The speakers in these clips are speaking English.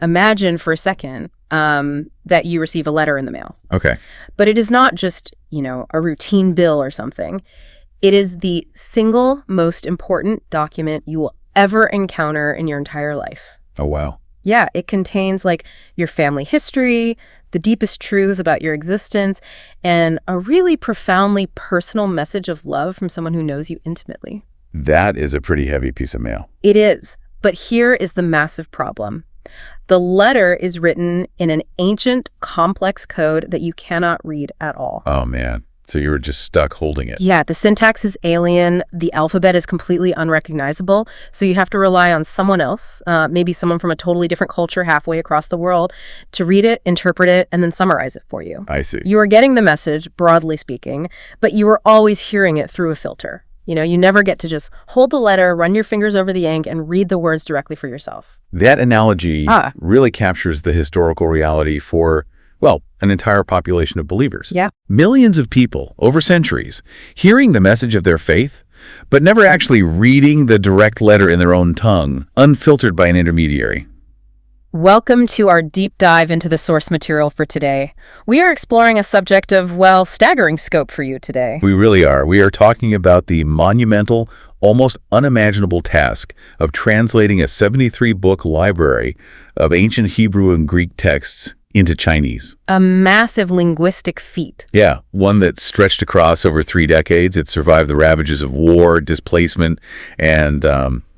Imagine for a second that you receive a letter in the mail. Okay. But it is not just, a routine bill or something. It is the single most important document you will ever encounter in your entire life. Oh, wow. Yeah, it contains your family history, the deepest truths about your existence, and a really profoundly personal message of love from someone who knows you intimately. That is a pretty heavy piece of mail. It is. But here is the massive problem. The letter is written in an ancient, complex code that you cannot read at all. Oh, man. So you were just stuck holding it. Yeah, the syntax is alien. The alphabet is completely unrecognizable. So you have to rely on someone else, maybe someone from a totally different culture halfway across the world, to read it, interpret it, and then summarize it for you. I see. You are getting the message, broadly speaking, but you are always hearing it through a filter. You never get to just hold the letter, run your fingers over the ink, and read the words directly for yourself. That analogy really captures the historical reality for, an entire population of believers. Yeah. Millions of people over centuries hearing the message of their faith, but never actually reading the direct letter in their own tongue, unfiltered by an intermediary. Welcome to our deep dive into the source material for today. We are exploring a subject of, staggering scope for you today. We really are. We are talking about the monumental, almost unimaginable task of translating a 73-book library of ancient Hebrew and Greek texts into Chinese. A massive linguistic feat. Yeah, one that stretched across over 3 decades. It survived the ravages of war, displacement, and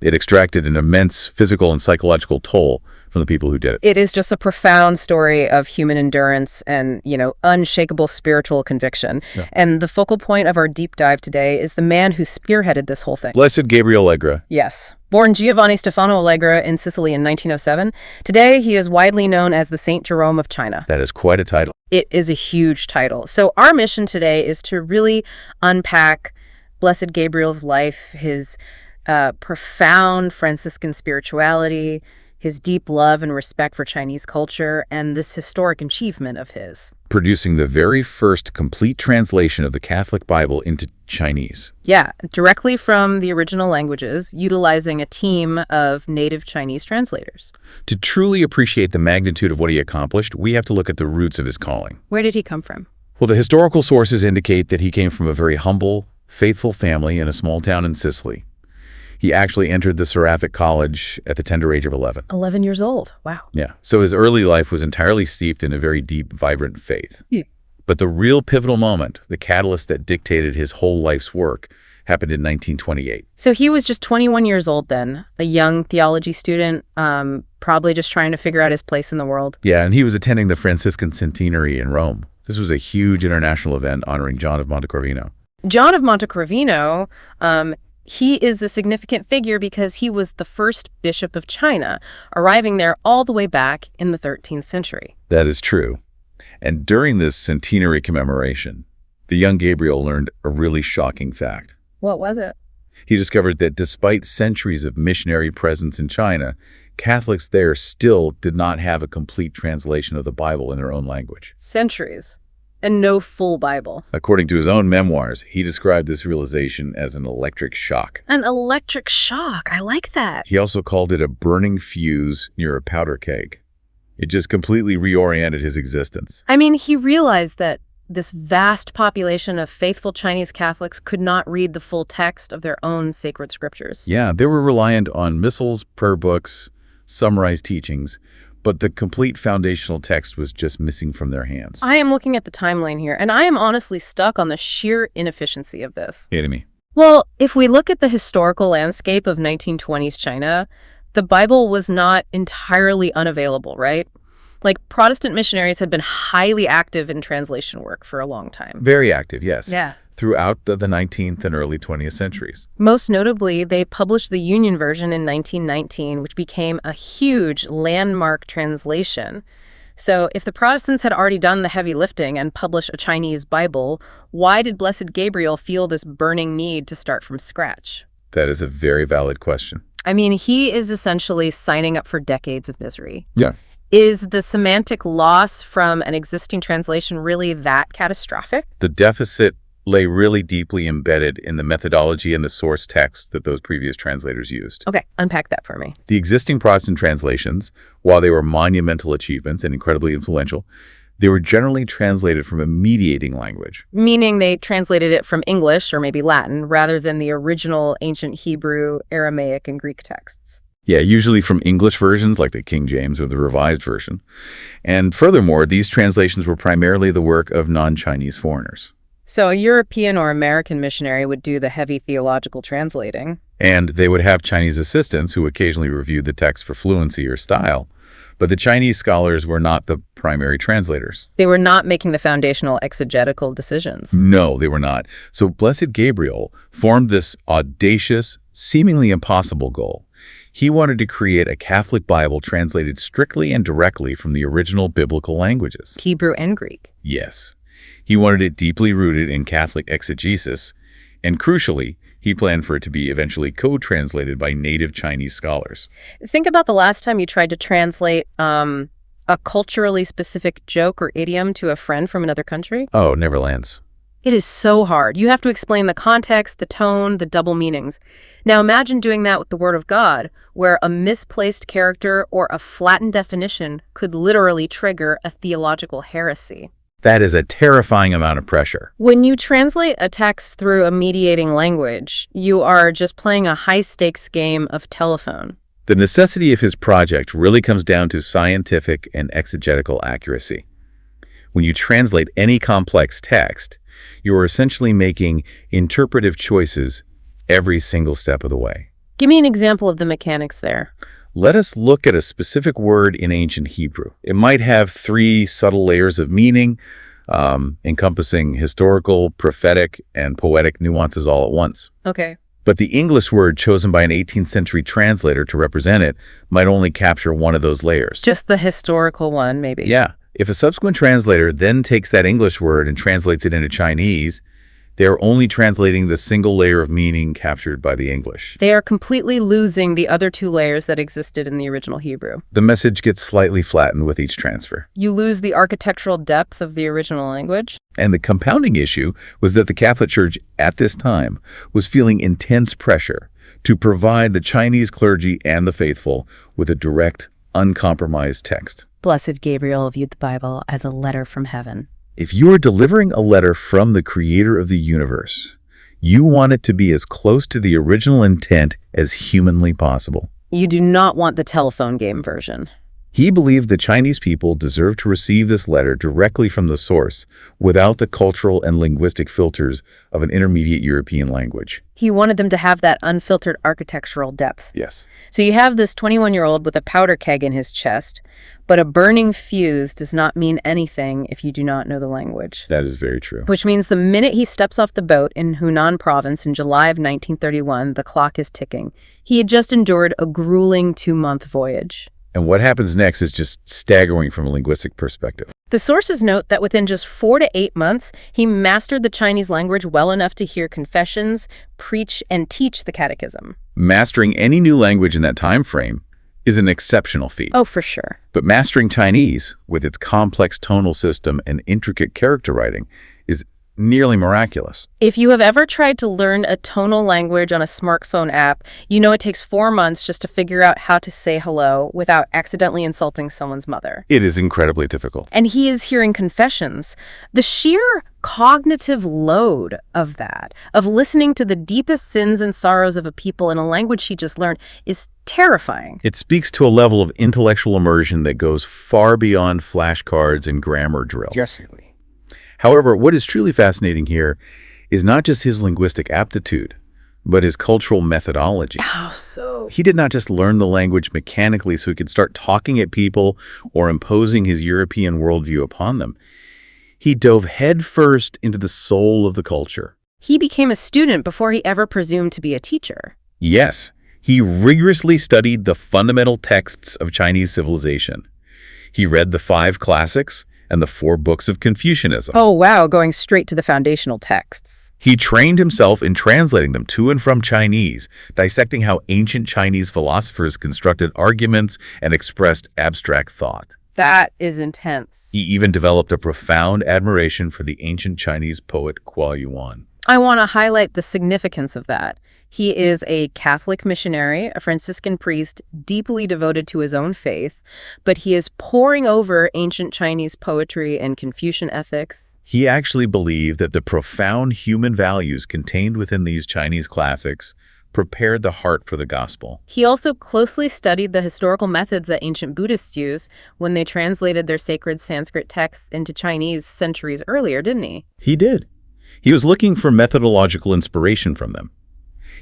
it extracted an immense physical and psychological toll from the people who did it. It is just a profound story of human endurance and, unshakable spiritual conviction. Yeah. And the focal point of our deep dive today is the man who spearheaded this whole thing. Blessed Gabriele Allegra. Yes. Born Giovanni Stefano Allegra in Sicily in 1907, today he is widely known as the Saint Jerome of China. That is quite a title. It is a huge title. So our mission today is to really unpack Blessed Gabriel's life, his profound Franciscan spirituality, his deep love and respect for Chinese culture, and this historic achievement of his. Producing the very first complete translation of the Catholic Bible into Chinese. Yeah, directly from the original languages, utilizing a team of native Chinese translators. To truly appreciate the magnitude of what he accomplished, we have to look at the roots of his calling. Where did he come from? Well, the historical sources indicate that he came from a very humble, faithful family in a small town in Sicily. He actually entered the Seraphic College at the tender age of 11. 11 years old. Wow. Yeah. So his early life was entirely steeped in a very deep, vibrant faith. Yeah. But the real pivotal moment, the catalyst that dictated his whole life's work, happened in 1928. So he was just 21 years old then, a young theology student, probably just trying to figure out his place in the world. Yeah, and he was attending the Franciscan Centenary in Rome. This was a huge international event honoring John of Montecorvino. John of Montecorvino, he is a significant figure because he was the first bishop of China, arriving there all the way back in the 13th century. That is true. And during this centenary commemoration, the young Gabriel learned a really shocking fact. What was it? He discovered that despite centuries of missionary presence in China, Catholics there still did not have a complete translation of the Bible in their own language. Centuries. And no full Bible. According to his own memoirs, he described this realization as an electric shock. An electric shock. I like that. He also called it a burning fuse near a powder keg. It just completely reoriented his existence. I mean, he realized that this vast population of faithful Chinese Catholics could not read the full text of their own sacred scriptures. Yeah, they were reliant on missals, prayer books, summarized teachings, but the complete foundational text was just missing from their hands. I am looking at the timeline here, and I am honestly stuck on the sheer inefficiency of this. Hey to me. Well, if we look at the historical landscape of 1920s China, the Bible was not entirely unavailable, right? Protestant missionaries had been highly active in translation work for a long time. Very active, yes. Yeah. Throughout the 19th and early 20th centuries. Most notably, they published the Union version in 1919, which became a huge landmark translation. So if the Protestants had already done the heavy lifting and published a Chinese Bible, why did Blessed Gabriel feel this burning need to start from scratch? That is a very valid question. I mean, he is essentially signing up for decades of misery. Yeah. Is the semantic loss from an existing translation really that catastrophic? The deficit lay really deeply embedded in the methodology and the source text that those previous translators used. Okay, unpack that for me. The existing Protestant translations, while they were monumental achievements and incredibly influential, they were generally translated from a mediating language. Meaning they translated it from English or maybe Latin rather than the original ancient Hebrew, Aramaic, and Greek texts. Yeah, usually from English versions like the King James or the Revised Version. And furthermore, these translations were primarily the work of non-Chinese foreigners. So a European or American missionary would do the heavy theological translating. And they would have Chinese assistants who occasionally reviewed the text for fluency or style. But the Chinese scholars were not the primary translators. They were not making the foundational exegetical decisions. No, they were not. So Blessed Gabriele formed this audacious, seemingly impossible goal. He wanted to create a Catholic Bible translated strictly and directly from the original biblical languages. Hebrew and Greek. Yes. He wanted it deeply rooted in Catholic exegesis, and crucially, he planned for it to be eventually co-translated by native Chinese scholars. Think about the last time you tried to translate a culturally specific joke or idiom to a friend from another country. Oh, never lands. It is so hard. You have to explain the context, the tone, the double meanings. Now imagine doing that with the Word of God, where a misplaced character or a flattened definition could literally trigger a theological heresy. That is a terrifying amount of pressure. When you translate a text through a mediating language, you are just playing a high-stakes game of telephone. The necessity of his project really comes down to scientific and exegetical accuracy. When you translate any complex text, you are essentially making interpretive choices every single step of the way. Give me an example of the mechanics there. Let us look at a specific word in ancient Hebrew. It might have 3 subtle layers of meaning, encompassing historical, prophetic, and poetic nuances all at once. Okay. But the English word chosen by an 18th century translator to represent it might only capture one of those layers. Just the historical one, maybe. Yeah. If a subsequent translator then takes that English word and translates it into Chinese, they are only translating the single layer of meaning captured by the English. They are completely losing the other 2 layers that existed in the original Hebrew. The message gets slightly flattened with each transfer. You lose the architectural depth of the original language. And the compounding issue was that the Catholic Church at this time was feeling intense pressure to provide the Chinese clergy and the faithful with a direct, uncompromised text. Blessed Gabriele viewed the Bible as a letter from heaven. If you are delivering a letter from the creator of the universe, you want it to be as close to the original intent as humanly possible. You do not want the telephone game version. He believed the Chinese people deserved to receive this letter directly from the source without the cultural and linguistic filters of an intermediate European language. He wanted them to have that unfiltered architectural depth. Yes. So you have this 21-year-old with a powder keg in his chest, but a burning fuse does not mean anything if you do not know the language. That is very true. Which means the minute he steps off the boat in Hunan province in July of 1931, the clock is ticking. He had just endured a grueling 2-month voyage. And what happens next is just staggering from a linguistic perspective. The sources note that within just 4 to 8 months, he mastered the Chinese language well enough to hear confessions, preach, and teach the catechism. Mastering any new language in that time frame is an exceptional feat. Oh, for sure. But mastering Chinese, with its complex tonal system and intricate character writing, is nearly miraculous. If you have ever tried to learn a tonal language on a smartphone app, you know it takes 4 months just to figure out how to say hello without accidentally insulting someone's mother. It is incredibly difficult. And he is hearing confessions. The sheer cognitive load of that, of listening to the deepest sins and sorrows of a people in a language he just learned, is terrifying. It speaks to a level of intellectual immersion that goes far beyond flashcards and grammar drill. Certainly. However, what is truly fascinating here is not just his linguistic aptitude, but his cultural methodology. How so? He did not just learn the language mechanically so he could start talking at people or imposing his European worldview upon them. He dove headfirst into the soul of the culture. He became a student before he ever presumed to be a teacher. Yes, he rigorously studied the fundamental texts of Chinese civilization. He read the 5 classics and the 4 books of Confucianism. Oh, wow, going straight to the foundational texts. He trained himself in translating them to and from Chinese, dissecting how ancient Chinese philosophers constructed arguments and expressed abstract thought. That is intense. He even developed a profound admiration for the ancient Chinese poet Kuo Yuan. I want to highlight the significance of that. He is a Catholic missionary, a Franciscan priest, deeply devoted to his own faith, but he is poring over ancient Chinese poetry and Confucian ethics. He actually believed that the profound human values contained within these Chinese classics prepared the heart for the gospel. He also closely studied the historical methods that ancient Buddhists used when they translated their sacred Sanskrit texts into Chinese centuries earlier, didn't he? He did. He was looking for methodological inspiration from them.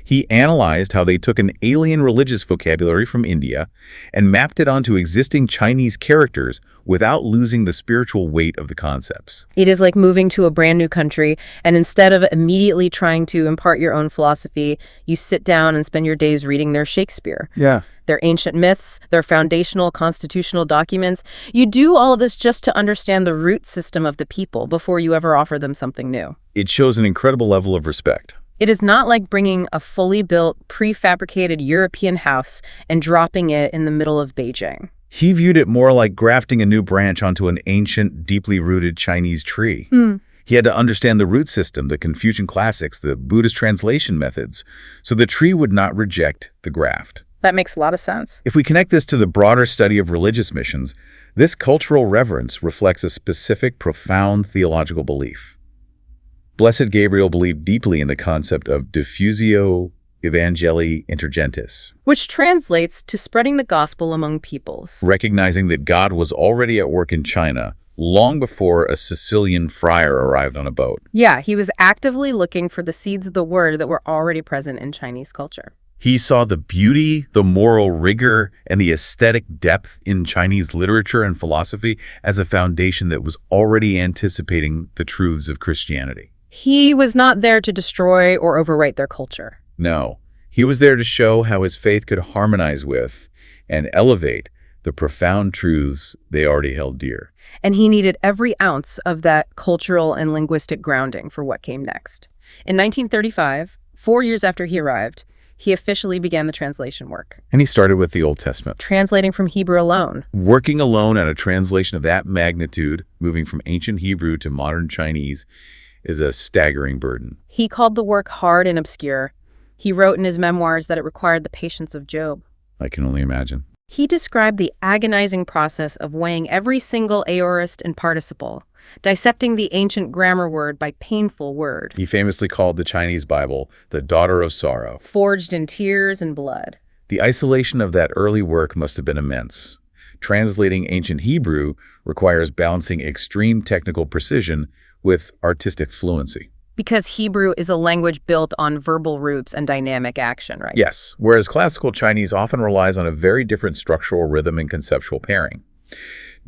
He analyzed how they took an alien religious vocabulary from India and mapped it onto existing Chinese characters without losing the spiritual weight of the concepts. It is like moving to a brand new country, and instead of immediately trying to impart your own philosophy, you sit down and spend your days reading their Shakespeare. Yeah. Their ancient myths, their foundational constitutional documents. You do all of this just to understand the root system of the people before you ever offer them something new. It shows an incredible level of respect. It is not like bringing a fully built, prefabricated European house and dropping it in the middle of Beijing. He viewed it more like grafting a new branch onto an ancient, deeply rooted Chinese tree. He had to understand the root system, the Confucian classics, the Buddhist translation methods, so the tree would not reject the graft. That makes a lot of sense. If we connect this to the broader study of religious missions, this cultural reverence reflects a specific, profound theological belief. Blessed Gabriele believed deeply in the concept of diffusio evangelii inter gentes, Which translates to spreading the gospel among peoples. recognizing that God was already at work in China long before a Sicilian friar arrived on a boat. Yeah, he was actively looking for the seeds of the word that were already present in Chinese culture. He saw the beauty, the moral rigor, and the aesthetic depth in Chinese literature and philosophy as a foundation that was already anticipating the truths of Christianity. He was not there to destroy or overwrite their culture. No, he was there to show how his faith could harmonize with and elevate the profound truths they already held dear. And he needed every ounce of that cultural and linguistic grounding for what came next. In 1935, 4 years after he arrived, he officially began the translation work, And he started with the Old Testament. translating from Hebrew alone. Working alone on a translation of that magnitude, moving from ancient Hebrew to modern Chinese, is a staggering burden. He called the work hard and obscure. He wrote in his memoirs that it required the patience of Job. I can only imagine. He described the agonizing process of weighing every single aorist and participle, dissecting the ancient grammar word by painful word, He famously called the Chinese Bible the daughter of sorrow. forged in tears and blood. The isolation of that early work must have been immense. Translating ancient Hebrew requires balancing extreme technical precision with artistic fluency. Because Hebrew is a language built on verbal roots and dynamic action, right? Yes, whereas classical Chinese often relies on a very different structural rhythm and conceptual pairing.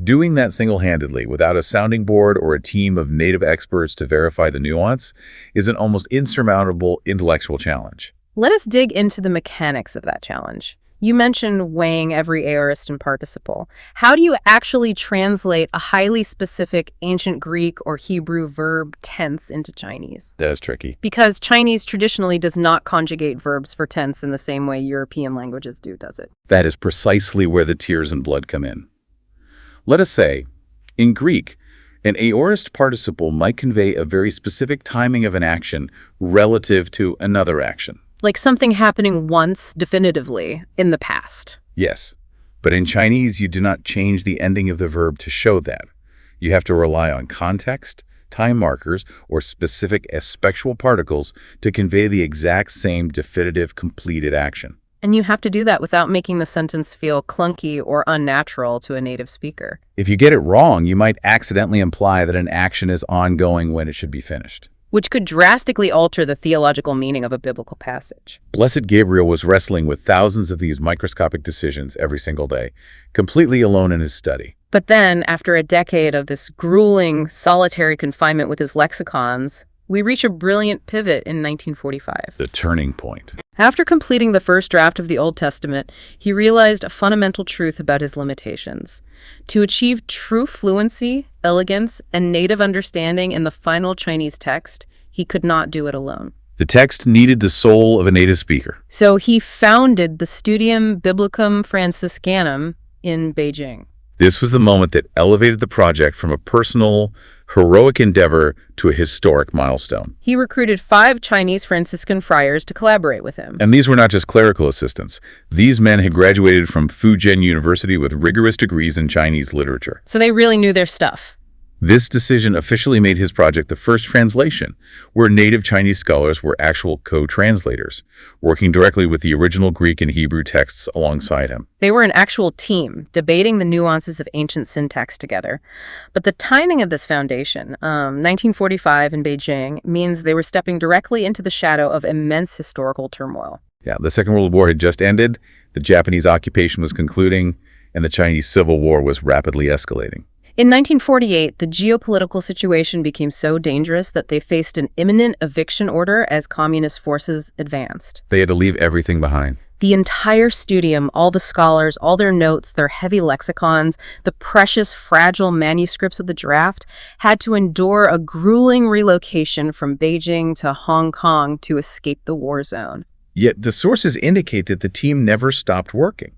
Doing that single-handedly without a sounding board or a team of native experts to verify the nuance is an almost insurmountable intellectual challenge. Let us dig into the mechanics of that challenge. You mentioned weighing every aorist and participle. How do you actually translate a highly specific ancient Greek or Hebrew verb tense into Chinese? That is tricky. Because Chinese traditionally does not conjugate verbs for tense in the same way European languages do, does it? That is precisely where the tears and blood come in. Let us say, in Greek, an aorist participle might convey a very specific timing of an action relative to another action. Like something happening once, definitively, in the past. Yes, but in Chinese, you do not change the ending of the verb to show that. You have to rely on context, time markers, or specific aspectual particles to convey the exact same definitive, completed action. And you have to do that without making the sentence feel clunky or unnatural to a native speaker. If you get it wrong, you might accidentally imply that an action is ongoing when it should be finished, Which could drastically alter the theological meaning of a biblical passage. Blessed Gabriele was wrestling with thousands of these microscopic decisions every single day, completely alone in his study. But then, after a decade of this grueling, solitary confinement with his lexicons, we reach a brilliant pivot in 1945. The turning point. After completing the first draft of the Old Testament, he realized a fundamental truth about his limitations. To achieve true fluency, elegance, and native understanding in the final Chinese text, he could not do it alone. The text needed the soul of a native speaker. So he founded the Studium Biblicum Franciscanum in Beijing. This was the moment that elevated the project from a personal, heroic endeavor to a historic milestone. He recruited 5 Chinese Franciscan friars to collaborate with him. And these were not just clerical assistants. These men had graduated from Fujian University with rigorous degrees in Chinese literature. So they really knew their stuff. This decision officially made his project the first translation, where native Chinese scholars were actual co-translators, working directly with the original Greek and Hebrew texts alongside him. They were an actual team, debating the nuances of ancient syntax together. But the timing of this foundation, 1945 in Beijing, means they were stepping directly into the shadow of immense historical turmoil. Yeah, the Second World War had just ended, the Japanese occupation was concluding, and the Chinese Civil War was rapidly escalating. In 1948, the geopolitical situation became so dangerous that they faced an imminent eviction order as communist forces advanced. They had to leave everything behind. The entire studium, all the scholars, all their notes, their heavy lexicons, the precious, fragile manuscripts of the draft, had to endure a grueling relocation from Beijing to Hong Kong to escape the war zone. Yet the sources indicate that the team never stopped working.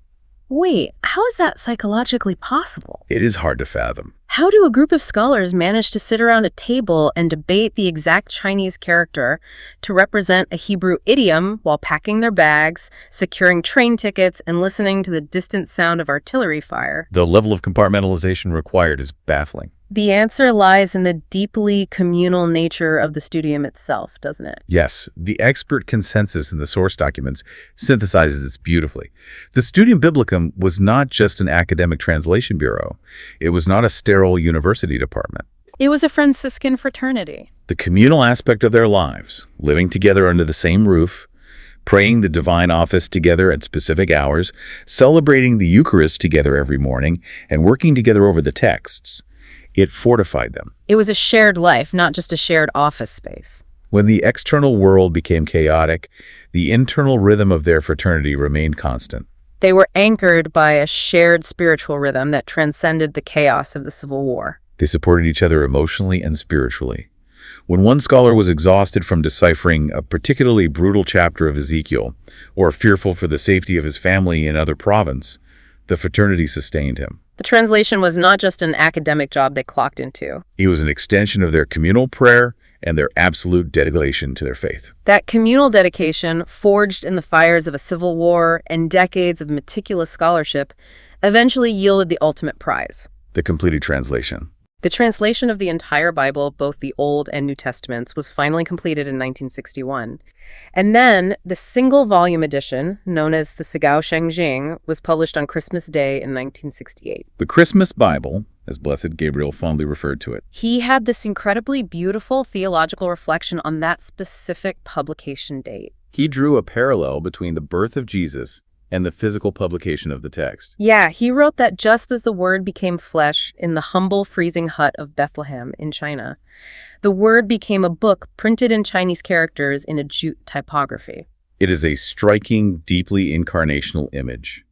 Wait, how is that psychologically possible? It is hard to fathom. How do a group of scholars manage to sit around a table and debate the exact Chinese character to represent a Hebrew idiom while packing their bags, securing train tickets, and listening to the distant sound of artillery fire? The level of compartmentalization required is baffling. The answer lies in the deeply communal nature of the studium itself, doesn't it? Yes, the expert consensus in the source documents synthesizes this beautifully. The Studium Biblicum was not just an academic translation bureau. It was not a sterile university department. It was a Franciscan fraternity. The communal aspect of their lives, living together under the same roof, praying the divine office together at specific hours, celebrating the Eucharist together every morning, and working together over the texts. It fortified them. It was a shared life, not just a shared office space. When the external world became chaotic, the internal rhythm of their fraternity remained constant. They were anchored by a shared spiritual rhythm that transcended the chaos of the Civil War. They supported each other emotionally and spiritually. When one scholar was exhausted from deciphering a particularly brutal chapter of Ezekiel, or fearful for the safety of his family in another province, the fraternity sustained him. The translation was not just an academic job they clocked into. It was an extension of their communal prayer and their absolute dedication to their faith. That communal dedication, forged in the fires of a civil war and decades of meticulous scholarship, eventually yielded the ultimate prize. The completed translation. The translation of the entire Bible, both the Old and New Testaments, was finally completed in 1961. And then the single-volume edition, known as the Sigao Shengjing, was published on Christmas Day in 1968. The Christmas Bible, as Blessed Gabriele fondly referred to it. He had this incredibly beautiful theological reflection on that specific publication date. He drew a parallel between the birth of Jesus and the physical publication of the text. Yeah, he wrote that just as the Word became flesh in the humble freezing hut of Bethlehem in China, the Word became a book printed in Chinese characters in a jute typography. It is a striking, deeply incarnational image.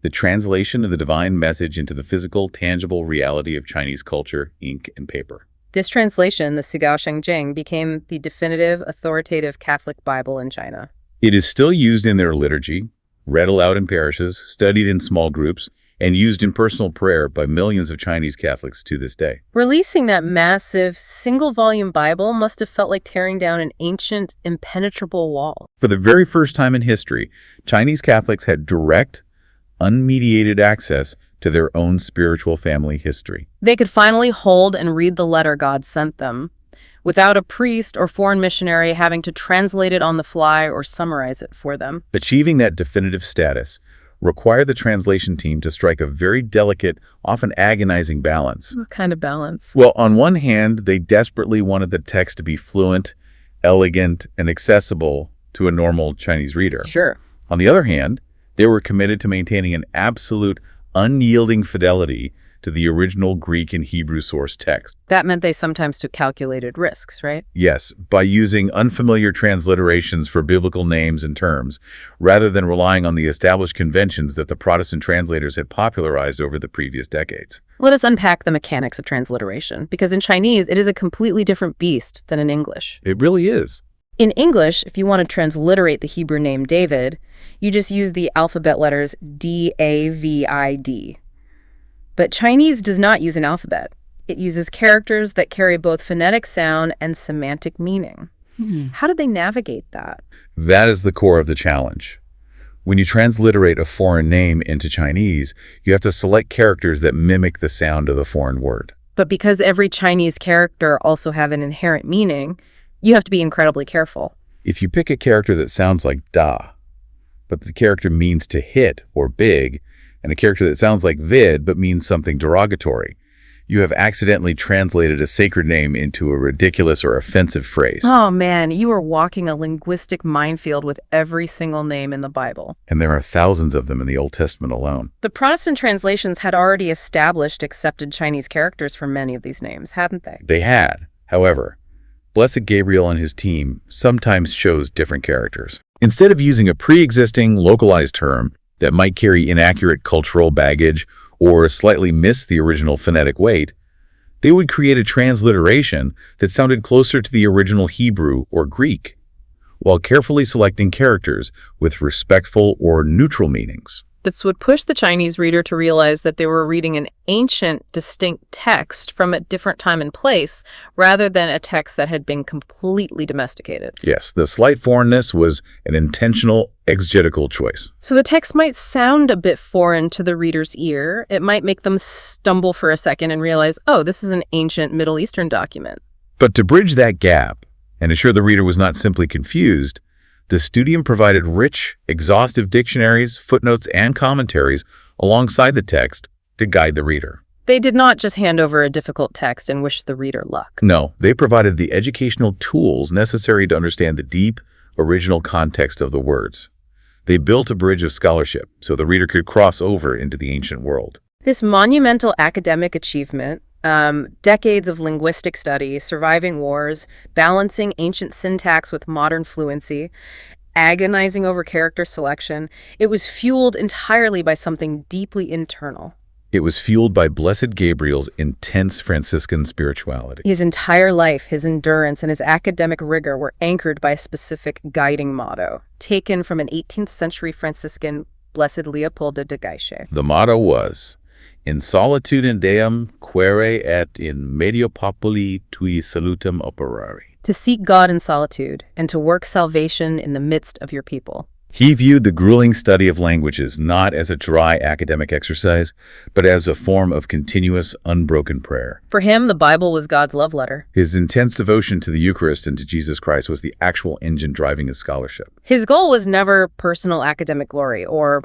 The translation of the divine message into the physical, tangible reality of Chinese culture, ink, and paper. This translation, the Sigao Shengjing, became the definitive, authoritative Catholic Bible in China. It is still used in their liturgy, read aloud in parishes, studied in small groups, and used in personal prayer by millions of Chinese Catholics to this day. Releasing that massive, single-volume Bible must have felt like tearing down an ancient, impenetrable wall. For the very first time in history, Chinese Catholics had direct, unmediated access to their own spiritual family history. They could finally hold and read the letter God sent them, without a priest or foreign missionary having to translate it on the fly or summarize it for them. Achieving that definitive status required the translation team to strike a very delicate, often agonizing balance. What kind of balance? Well, on one hand, they desperately wanted the text to be fluent, elegant, and accessible to a normal Chinese reader. Sure. On the other hand, they were committed to maintaining an absolute, unyielding fidelity to the original Greek and Hebrew source text. That meant they sometimes took calculated risks, right? Yes, by using unfamiliar transliterations for biblical names and terms, rather than relying on the established conventions that the Protestant translators had popularized over the previous decades. Let us unpack the mechanics of transliteration, because in Chinese, it is a completely different beast than in English. It really is. In English, if you want to transliterate the Hebrew name David, you just use the alphabet letters D-A-V-I-D. But Chinese does not use an alphabet. It uses characters that carry both phonetic sound and semantic meaning. How did they navigate that? That is the core of the challenge. When you transliterate a foreign name into Chinese, you have to select characters that mimic the sound of the foreign word. But because every Chinese character also have an inherent meaning, you have to be incredibly careful. If you pick a character that sounds like da, but the character means to hit or big, and a character that sounds like vid but means something derogatory, you have accidentally translated a sacred name into a ridiculous or offensive phrase. Oh man, you are walking a linguistic minefield with every single name in the Bible. And there are thousands of them in the Old Testament alone. The Protestant translations had already established accepted Chinese characters for many of these names, hadn't they? They had. However, Blessed Gabriele and his team sometimes chose different characters. Instead of using a pre-existing localized term that might carry inaccurate cultural baggage or slightly miss the original phonetic weight, they would create a transliteration that sounded closer to the original Hebrew or Greek, while carefully selecting characters with respectful or neutral meanings. This would push the Chinese reader to realize that they were reading an ancient, distinct text from a different time and place, rather than a text that had been completely domesticated. Yes, the slight foreignness was an intentional exegetical choice. So the text might sound a bit foreign to the reader's ear. It might make them stumble for a second and realize, oh, this is an ancient Middle Eastern document. But to bridge that gap and ensure the reader was not simply confused, the Studium provided rich, exhaustive dictionaries, footnotes, and commentaries alongside the text to guide the reader. They did not just hand over a difficult text and wish the reader luck. No, they provided the educational tools necessary to understand the deep, original context of the words. They built a bridge of scholarship so the reader could cross over into the ancient world. This monumental academic achievement, decades of linguistic study, surviving wars, balancing ancient syntax with modern fluency, agonizing over character selection, it was fueled entirely by something deeply internal. It was fueled by Blessed Gabriel's intense Franciscan spirituality. His entire life, his endurance, and his academic rigor were anchored by a specific guiding motto, taken from an 18th century Franciscan, Blessed Leopoldo de Gaische. The motto was, "In solitude Deum quaere et in medio populi tui salutem operari." To seek God in solitude and to work salvation in the midst of your people. He viewed the grueling study of languages not as a dry academic exercise, but as a form of continuous, unbroken prayer. For him, the Bible was God's love letter. His intense devotion to the Eucharist and to Jesus Christ was the actual engine driving his scholarship. His goal was never personal academic glory or,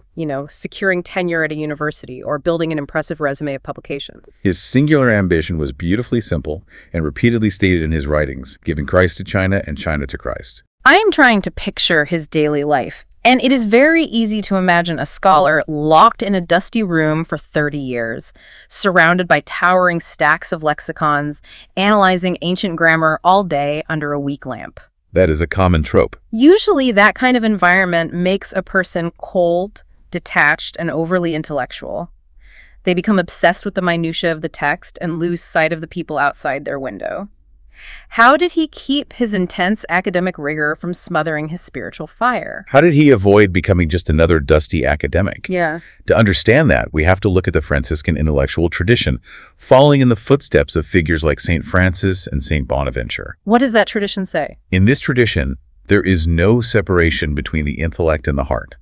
securing tenure at a university or building an impressive resume of publications. His singular ambition was beautifully simple and repeatedly stated in his writings, giving Christ to China and China to Christ. I am trying to picture his daily life. And it is very easy to imagine a scholar locked in a dusty room for 30 years, surrounded by towering stacks of lexicons, analyzing ancient grammar all day under a weak lamp. That is a common trope. Usually that kind of environment makes a person cold, detached, and overly intellectual. They become obsessed with the minutiae of the text and lose sight of the people outside their window. How did he keep his intense academic rigor from smothering his spiritual fire? How did he avoid becoming just another dusty academic? Yeah. To understand that, we have to look at the Franciscan intellectual tradition, following in the footsteps of figures like St. Francis and St. Bonaventure. What does that tradition say? In this tradition, there is no separation between the intellect and the heart.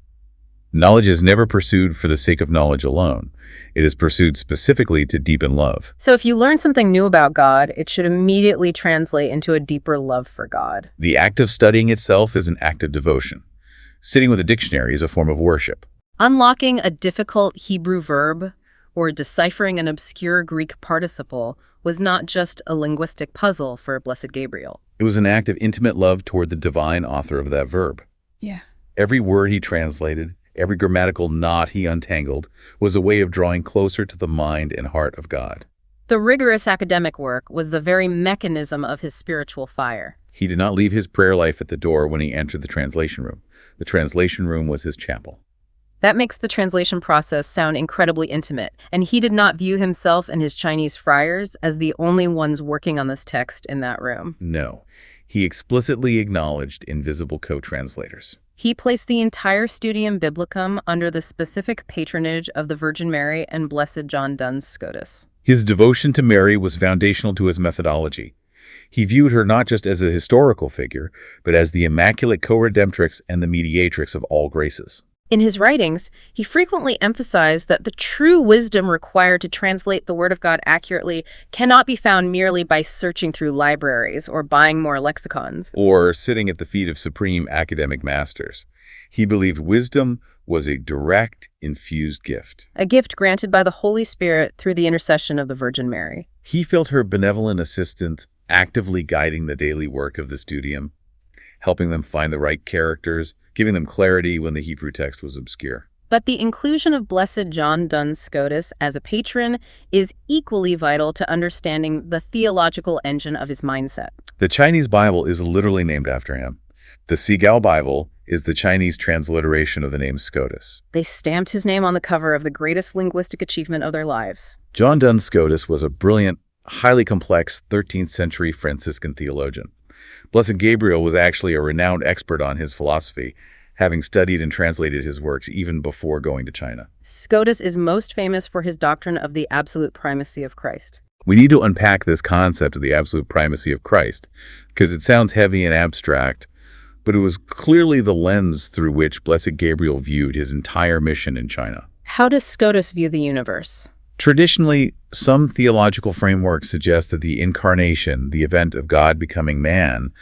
Knowledge is never pursued for the sake of knowledge alone. It is pursued specifically to deepen love. So if you learn something new about God, it should immediately translate into a deeper love for God. The act of studying itself is an act of devotion. Sitting with a dictionary is a form of worship. Unlocking a difficult Hebrew verb or deciphering an obscure Greek participle was not just a linguistic puzzle for Blessed Gabriele. It was an act of intimate love toward the divine author of that verb. Yeah. Every word he translated, every grammatical knot he untangled, was a way of drawing closer to the mind and heart of God. The rigorous academic work was the very mechanism of his spiritual fire. He did not leave his prayer life at the door when he entered the translation room. The translation room was his chapel. That makes the translation process sound incredibly intimate, and he did not view himself and his Chinese friars as the only ones working on this text in that room. No, he explicitly acknowledged invisible co-translators. He placed the entire Studium Biblicum under the specific patronage of the Virgin Mary and Blessed John Duns Scotus. His devotion to Mary was foundational to his methodology. He viewed her not just as a historical figure, but as the immaculate co-redemptrix and the mediatrix of all graces. In his writings, he frequently emphasized that the true wisdom required to translate the Word of God accurately cannot be found merely by searching through libraries or buying more lexicons. Or sitting at the feet of supreme academic masters. He believed wisdom was a direct, infused gift. A gift granted by the Holy Spirit through the intercession of the Virgin Mary. He felt her benevolent assistance actively guiding the daily work of the Studium, helping them find the right characters, giving them clarity when the Hebrew text was obscure. But the inclusion of Blessed John Duns Scotus as a patron is equally vital to understanding the theological engine of his mindset. The Chinese Bible is literally named after him. The Sigao Bible is the Chinese transliteration of the name Scotus. They stamped his name on the cover of the greatest linguistic achievement of their lives. John Duns Scotus was a brilliant, highly complex 13th century Franciscan theologian. Blessed Gabriel was actually a renowned expert on his philosophy, having studied and translated his works even before going to China. Scotus is most famous for his doctrine of the absolute primacy of Christ. We need to unpack this concept of the absolute primacy of Christ, because it sounds heavy and abstract, but it was clearly the lens through which Blessed Gabriel viewed his entire mission in China. How does Scotus view the universe? Traditionally, some theological frameworks suggest that the incarnation, the event of God becoming man,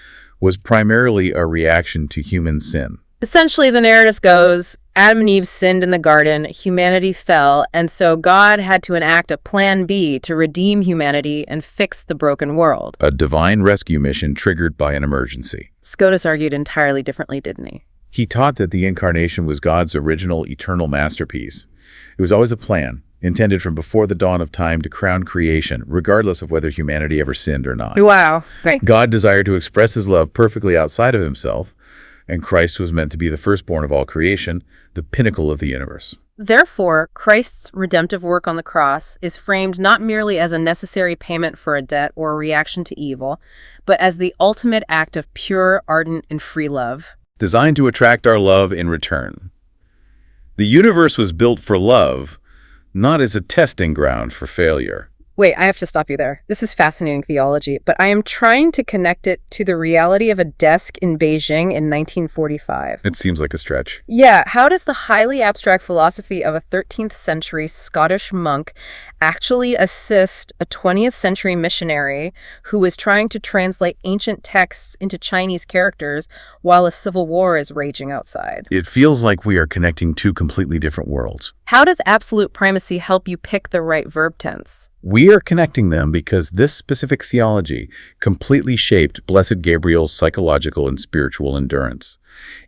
was primarily a reaction to human sin. Essentially, the narrative goes, Adam and Eve sinned in the garden, humanity fell, and so God had to enact a plan B to redeem humanity and fix the broken world. A divine rescue mission triggered by an emergency. Scotus argued entirely differently, didn't he? He taught that the incarnation was God's original eternal masterpiece. It was always a plan, intended from before the dawn of time to crown creation, regardless of whether humanity ever sinned or not. Wow. Great. God desired to express his love perfectly outside of himself, and Christ was meant to be the firstborn of all creation, the pinnacle of the universe. Therefore, Christ's redemptive work on the cross is framed not merely as a necessary payment for a debt or a reaction to evil, but as the ultimate act of pure, ardent, and free love. Designed to attract our love in return. The universe was built for love, not as a testing ground for failure. Wait, I have to stop you there. This is fascinating theology, but I am trying to connect it to the reality of a desk in Beijing in 1945. It seems like a stretch. Yeah, how does the highly abstract philosophy of a 13th century Scottish monk actually assist a 20th century missionary who was trying to translate ancient texts into Chinese characters while a civil war is raging outside? It feels like we are connecting two completely different worlds. How does absolute primacy help you pick the right verb tense? We are connecting them because this specific theology completely shaped Blessed Gabriel's psychological and spiritual endurance.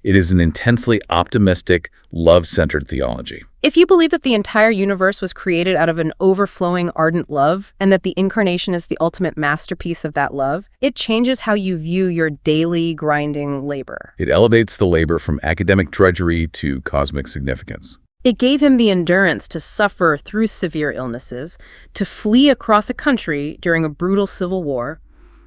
It is an intensely optimistic, love-centered theology. If you believe that the entire universe was created out of an overflowing, ardent love, and that the incarnation is the ultimate masterpiece of that love, it changes how you view your daily, grinding labor. It elevates the labor from academic drudgery to cosmic significance. It gave him the endurance to suffer through severe illnesses, to flee across a country during a brutal civil war,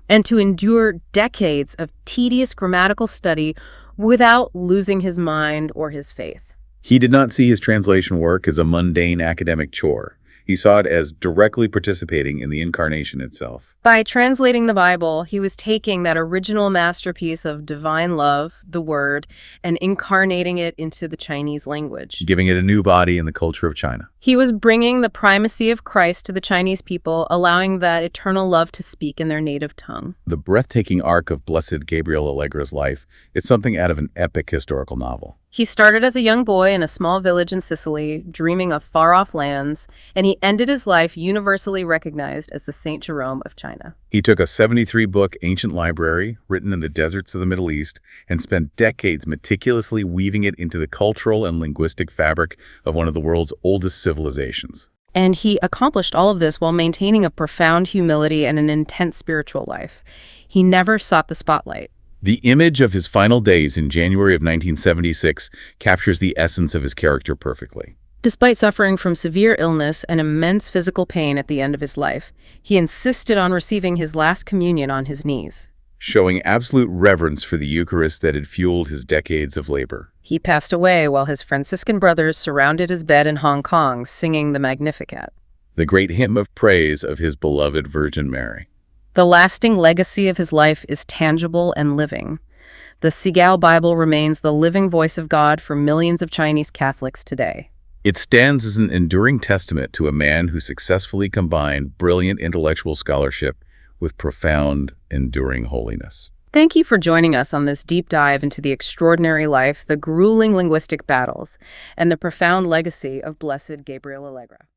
and to endure decades of tedious grammatical study without losing his mind or his faith. He did not see his translation work as a mundane academic chore. He saw it as directly participating in the incarnation itself. By translating the Bible, he was taking that original masterpiece of divine love, the Word, and incarnating it into the Chinese language, Giving it a new body in the culture of China. He was bringing the primacy of Christ to the Chinese people, allowing that eternal love to speak in their native tongue. The breathtaking arc of Blessed Gabriele Allegra's life is something out of an epic historical novel. He started as a young boy in a small village in Sicily, dreaming of far-off lands, and he ended his life universally recognized as the Saint Jerome of China. He took a 73-book ancient library written in the deserts of the Middle East and spent decades meticulously weaving it into the cultural and linguistic fabric of one of the world's oldest civilizations. And he accomplished all of this while maintaining a profound humility and an intense spiritual life. He never sought the spotlight. The image of his final days in January of 1976 captures the essence of his character perfectly. Despite suffering from severe illness and immense physical pain at the end of his life, he insisted on receiving his last communion on his knees. showing absolute reverence for the Eucharist that had fueled his decades of labor. He passed away while his Franciscan brothers surrounded his bed in Hong Kong singing the Magnificat, The great hymn of praise of his beloved Virgin Mary. The lasting legacy of his life is tangible and living. The Sigao Bible remains the living voice of God for millions of Chinese Catholics today. It stands as an enduring testament to a man who successfully combined brilliant intellectual scholarship with profound, enduring holiness. Thank you for joining us on this deep dive into the extraordinary life, the grueling linguistic battles, and the profound legacy of Blessed Gabriele Allegra.